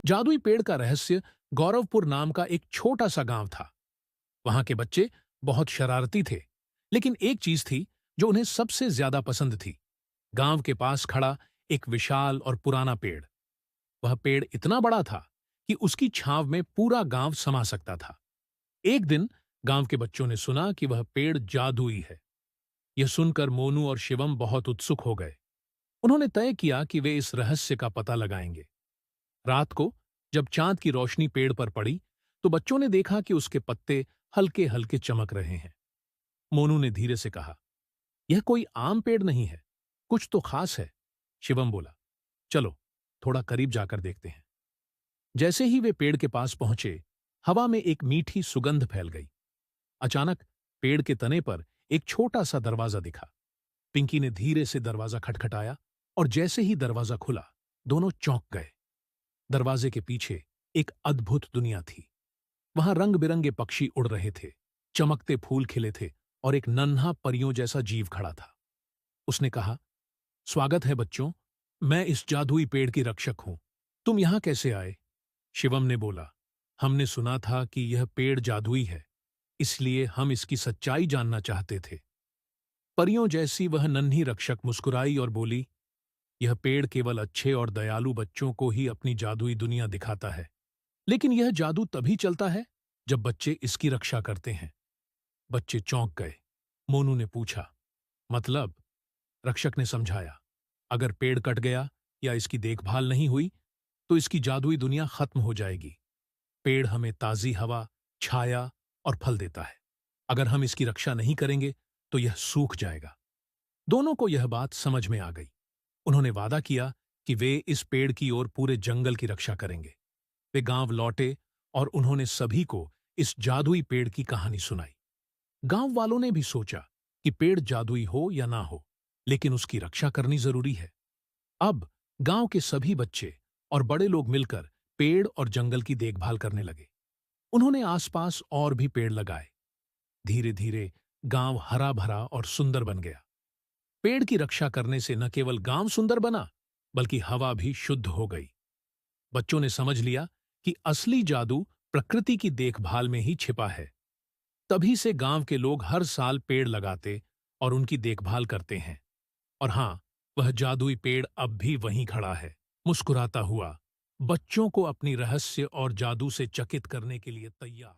जादुई पेड़ का रहस्य गौरवपुर नाम का एक छोटा सा गांव था। वहां के बच्चे बहुत शरारती थे, लेकिन एक चीज थी जो उन्हें सबसे ज्यादा पसंद थी। गांव के पास खड़ा एक विशाल और पुराना पेड़। वह पेड़ इतना बड़ा था कि उसकी छांव में पूरा गांव समा सकता था। एक दिन गांव के बच्चों ने सुना कि वह पेड़ जादुई है। यह सुनकर मोनू और शिवम बहुत उत्सुक हो गए। उन्होंने तय किया कि वे इस रहस्य का पता लगाएंगे। रात को जब चांद की रोशनी पेड़ पर पड़ी, तो बच्चों ने देखा कि उसके पत्ते हल्के हल्के चमक रहे हैं। मोनू ने धीरे से कहा, यह कोई आम पेड़ नहीं है, कुछ तो खास है। शिवम बोला, चलो थोड़ा करीब जाकर देखते हैं। जैसे ही वे पेड़ के पास पहुंचे, हवा में एक मीठी सुगंध फैल गई। अचानक पेड़ के तने पर एक छोटा सा दरवाजा दिखा। पिंकी ने धीरे से दरवाजा खटखटाया और जैसे ही दरवाजा खुला, दोनों चौंक गए। दरवाजे के पीछे एक अद्भुत दुनिया थी। वहां रंग बिरंगे पक्षी उड़ रहे थे, चमकते फूल खिले थे और एक नन्हा परियों जैसा जीव खड़ा था। उसने कहा, स्वागत है बच्चों, मैं इस जादुई पेड़ की रक्षक हूं। तुम यहां कैसे आए? शिवम ने बोला, हमने सुना था कि यह पेड़ जादुई है, इसलिए हम इसकी सच्चाई जानना चाहते थे। परियों जैसी वह नन्ही रक्षक मुस्कुराई और बोली, यह पेड़ केवल अच्छे और दयालु बच्चों को ही अपनी जादुई दुनिया दिखाता है, लेकिन यह जादू तभी चलता है जब बच्चे इसकी रक्षा करते हैं। बच्चे चौंक गए। मोनू ने पूछा, मतलब? रक्षक ने समझाया, अगर पेड़ कट गया या इसकी देखभाल नहीं हुई, तो इसकी जादुई दुनिया खत्म हो जाएगी। पेड़ हमें ताजी हवा, छाया और फल देता है। अगर हम इसकी रक्षा नहीं करेंगे, तो यह सूख जाएगा। दोनों को यह बात समझ में आ गई। उन्होंने वादा किया कि वे इस पेड़ की और पूरे जंगल की रक्षा करेंगे। वे गांव लौटे और उन्होंने सभी को इस जादुई पेड़ की कहानी सुनाई। गांव वालों ने भी सोचा कि पेड़ जादुई हो या ना हो, लेकिन उसकी रक्षा करनी जरूरी है। अब गांव के सभी बच्चे और बड़े लोग मिलकर पेड़ और जंगल की देखभाल करने लगे। उन्होंने आसपास और भी पेड़ लगाए। धीरे धीरे गांव हरा भरा और सुंदर बन गया। पेड़ की रक्षा करने से न केवल गांव सुंदर बना, बल्कि हवा भी शुद्ध हो गई। बच्चों ने समझ लिया कि असली जादू प्रकृति की देखभाल में ही छिपा है। तभी से गांव के लोग हर साल पेड़ लगाते और उनकी देखभाल करते हैं। और हां, वह जादुई पेड़ अब भी वहीं खड़ा है, मुस्कुराता हुआ, बच्चों को अपनी रहस्य और जादू से चकित करने के लिए तैयार।